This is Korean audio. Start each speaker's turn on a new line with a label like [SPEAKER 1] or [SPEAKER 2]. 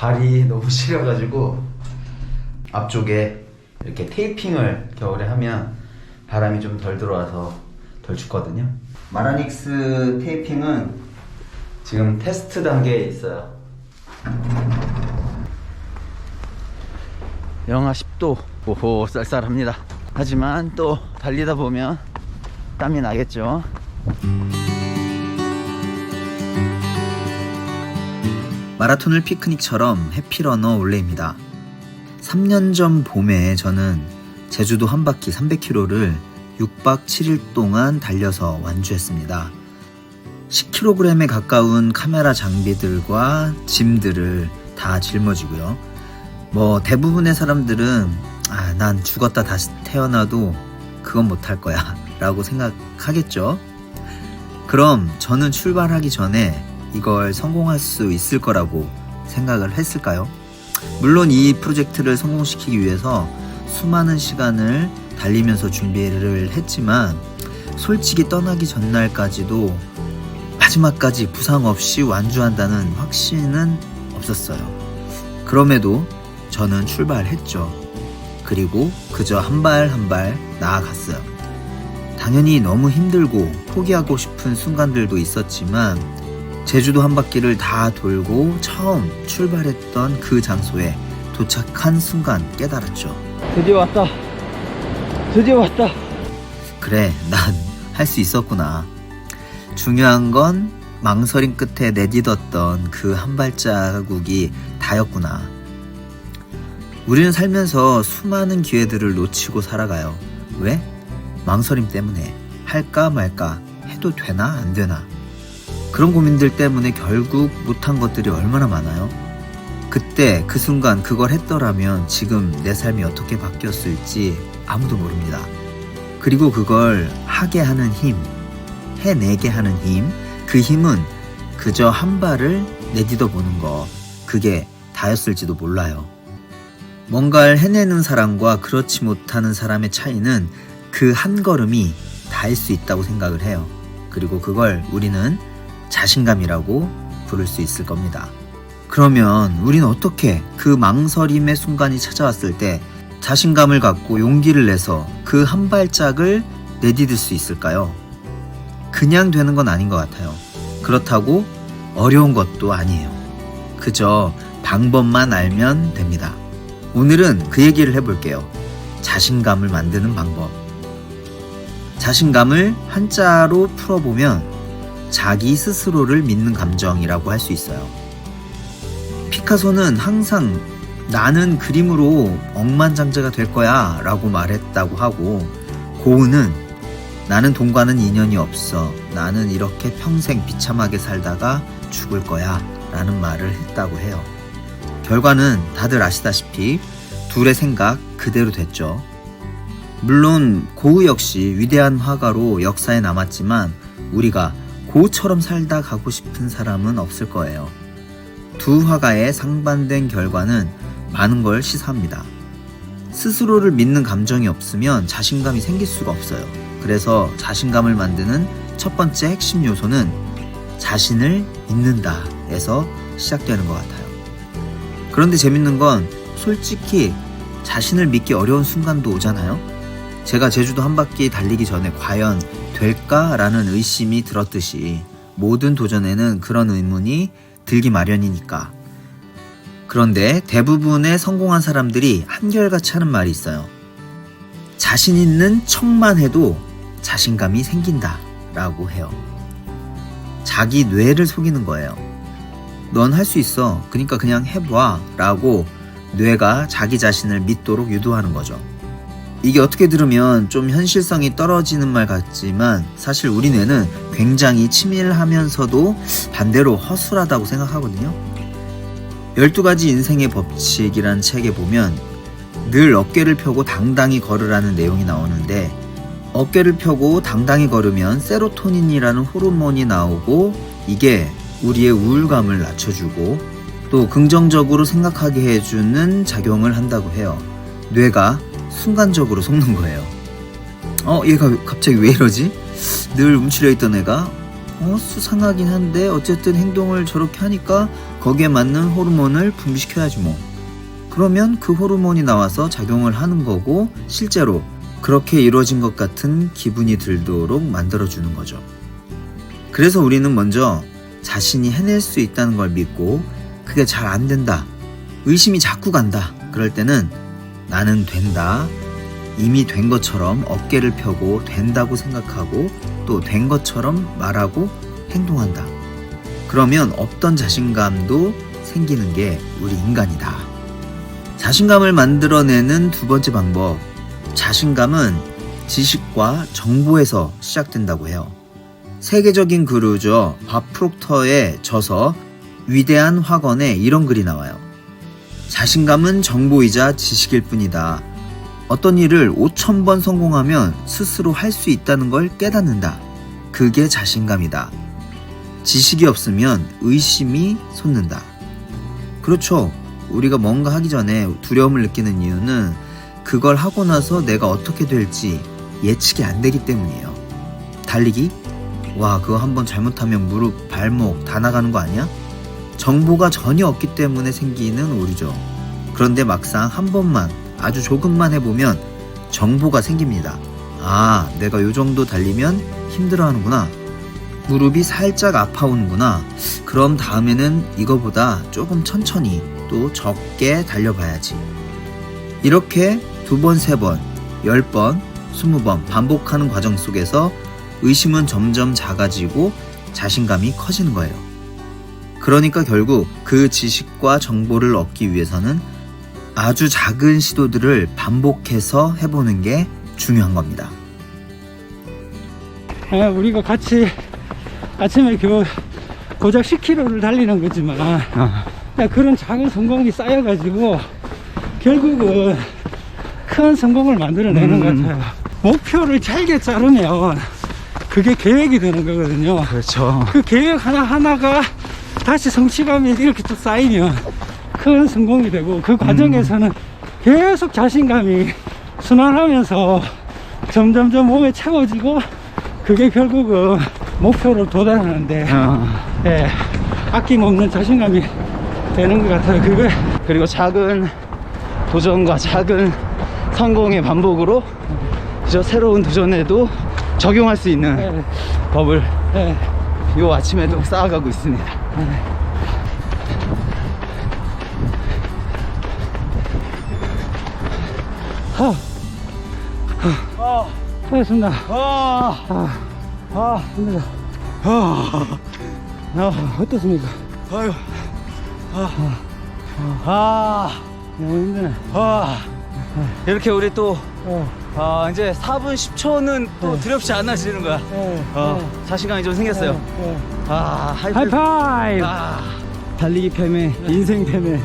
[SPEAKER 1] 발이 너무 시려가지고 앞쪽에 이렇게 테이핑을 겨울에 하면 바람이 좀 덜 들어와서 덜 춥거든요. 마라닉스 테이핑은 지금 테스트 단계에 있어요. 영하 10도. 오호, 쌀쌀합니다. 하지만 또 달리다 보면 땀이 나겠죠. 마라톤을 피크닉처럼 해피러너 올레입니다. 3년 전 봄에 저는 제주도 한 바퀴 300km를 6박 7일 동안 달려서 완주했습니다. 10kg에 가까운 카메라 장비들과 짐들을 다 짊어지고요. 대부분의 사람들은 난 죽었다 다시 태어나도 그건 못할 거야 라고 생각하겠죠. 그럼 저는 출발하기 전에 이걸 성공할 수 있을 거라고 생각을 했을까요? 물론 이 프로젝트를 성공시키기 위해서 수많은 시간을 달리면서 준비를 했지만 솔직히 떠나기 전날까지도 마지막까지 부상 없이 완주한다는 확신은 없었어요. 그럼에도 저는 출발했죠. 그리고 그저 한 발 한 발 나아갔어요. 당연히 너무 힘들고 포기하고 싶은 순간들도 있었지만 제주도 한 바퀴를 다 돌고 처음 출발했던 그 장소에 도착한 순간 깨달았죠. 드디어 왔다. 그래, 난 할 수 있었구나. 중요한 건 망설임 끝에 내딛었던 그 한 발자국이 다였구나. 우리는 살면서 수많은 기회들을 놓치고 살아가요. 왜? 망설임 때문에. 할까 말까, 해도 되나 안 되나. 그런 고민들 때문에 결국 못한 것들이 얼마나 많아요. 그때 그 순간 그걸 했더라면 지금 내 삶이 어떻게 바뀌었을지 아무도 모릅니다. 그리고 그걸 하게 하는 힘, 해내게 하는 힘, 그 힘은 그저 한 발을 내딛어 보는 거, 그게 다였을지도 몰라요. 뭔가를 해내는 사람과 그렇지 못하는 사람의 차이는 그 한 걸음이 다일 수 있다고 생각을 해요. 그리고 그걸 우리는 자신감이라고 부를 수 있을 겁니다. 그러면 우리는 어떻게 그 망설임의 순간이 찾아왔을 때 자신감을 갖고 용기를 내서 그 한 발짝을 내디딜 수 있을까요? 그냥 되는 건 아닌 것 같아요. 그렇다고 어려운 것도 아니에요. 그저 방법만 알면 됩니다. 오늘은 그 얘기를 해볼게요. 자신감을 만드는 방법. 자신감을 한자로 풀어보면 자기 스스로를 믿는 감정이라고 할 수 있어요. 피카소는 항상 나는 그림으로 억만장자가 될 거야 라고 말했다고 하고, 고흐는 나는 돈과는 인연이 없어, 나는 이렇게 평생 비참하게 살다가 죽을 거야 라는 말을 했다고 해요. 결과는 다들 아시다시피 둘의 생각 그대로 됐죠. 물론 고흐 역시 위대한 화가로 역사에 남았지만 우리가 고흐처럼 살다 가고 싶은 사람은 없을 거예요. 두 화가의 상반된 결과는 많은 걸 시사합니다. 스스로를 믿는 감정이 없으면 자신감이 생길 수가 없어요. 그래서 자신감을 만드는 첫 번째 핵심 요소는 자신을 믿는다에서 시작되는 것 같아요. 그런데 재밌는 건 솔직히 자신을 믿기 어려운 순간도 오잖아요. 제가 제주도 한 바퀴 달리기 전에 과연 될까라는 의심이 들었듯이 모든 도전에는 그런 의문이 들기 마련이니까. 그런데 대부분의 성공한 사람들이 한결같이 하는 말이 있어요. 자신 있는 척만 해도 자신감이 생긴다 라고 해요. 자기 뇌를 속이는 거예요. 넌 할 수 있어, 그러니까 그냥 해봐 라고 뇌가 자기 자신을 믿도록 유도하는 거죠. 이게 어떻게 들으면 좀 현실성이 떨어지는 말 같지만 사실 우리 뇌는 굉장히 치밀하면서도 반대로 허술하다고 생각하거든요. 12가지 인생의 법칙이라는 책에 보면 늘 어깨를 펴고 당당히 걸으라는 내용이 나오는데, 어깨를 펴고 당당히 걸으면 세로토닌이라는 호르몬이 나오고 이게 우리의 우울감을 낮춰주고 또 긍정적으로 생각하게 해주는 작용을 한다고 해요. 뇌가 순간적으로 속는 거예요. 얘가 갑자기 왜 이러지? 늘 움츠려 있던 애가 수상하긴 한데 어쨌든 행동을 저렇게 하니까 거기에 맞는 호르몬을 분비시켜야지 뭐. 그러면 그 호르몬이 나와서 작용을 하는 거고 실제로 그렇게 이루어진 것 같은 기분이 들도록 만들어주는 거죠. 그래서 우리는 먼저 자신이 해낼 수 있다는 걸 믿고 그게 잘 안 된다, 의심이 자꾸 간다, 그럴 때는 나는 된다, 이미 된 것처럼 어깨를 펴고 된다고 생각하고 또 된 것처럼 말하고 행동한다. 그러면 없던 자신감도 생기는 게 우리 인간이다. 자신감을 만들어내는 두 번째 방법, 자신감은 지식과 정보에서 시작된다고 해요. 세계적인 그루죠. 밥 프록터의 저서 위대한 확언에 이런 글이 나와요. 자신감은 정보이자 지식일 뿐이다. 어떤 일을 5,000번 성공하면 스스로 할 수 있다는 걸 깨닫는다. 그게 자신감이다. 지식이 없으면 의심이 솟는다. 그렇죠. 우리가 뭔가 하기 전에 두려움을 느끼는 이유는 그걸 하고 나서 내가 어떻게 될지 예측이 안 되기 때문이에요. 달리기? 와, 그거 한번 잘못하면 무릎, 발목 다 나가는 거 아니야? 정보가 전혀 없기 때문에 생기는 오류죠. 그런데 막상 한 번만, 아주 조금만 해보면 정보가 생깁니다. 아, 내가 요 정도 달리면 힘들어하는구나. 무릎이 살짝 아파오는구나. 그럼 다음에는 이거보다 조금 천천히 또 적게 달려봐야지. 이렇게 2번, 3번, 10번, 20번 반복하는 과정 속에서 의심은 점점 작아지고 자신감이 커지는 거예요. 그러니까 결국 그 지식과 정보를 얻기 위해서는 아주 작은 시도들을 반복해서 해보는 게 중요한 겁니다.
[SPEAKER 2] 우리가 같이 아침에 고작 10km를 달리는 거지만 그런 작은 성공이 쌓여가지고 결국은 큰 성공을 만들어내는 것 같아요. 목표를 잘게 자르면 그게 계획이 되는 거거든요.
[SPEAKER 3] 그렇죠.
[SPEAKER 2] 그 계획 하나하나가 다시 성취감이 이렇게 쭉 쌓이면 큰 성공이 되고 그 과정에서는 계속 자신감이 순환하면서 점점점 몸에 채워지고 그게 결국은 목표로 도달하는데 예, 아낌없는 자신감이 되는 것 같아요.
[SPEAKER 3] 그리고 작은 도전과 작은 성공의 반복으로 저 새로운 도전에도 적용할 수 있는 법을 요 아침에도 쌓아가고 있습니다.
[SPEAKER 2] 수고하셨습니다. 힘들다. 어떻습니까? 너무 힘드네.
[SPEAKER 3] 이렇게 우리 또 이제 4분 10초는 또 두렵지 않아지는 거야. 자신감이 좀 생겼어요. 하이파이브.
[SPEAKER 2] 하이파이브.
[SPEAKER 3] 달리기 패배, 인생 패배.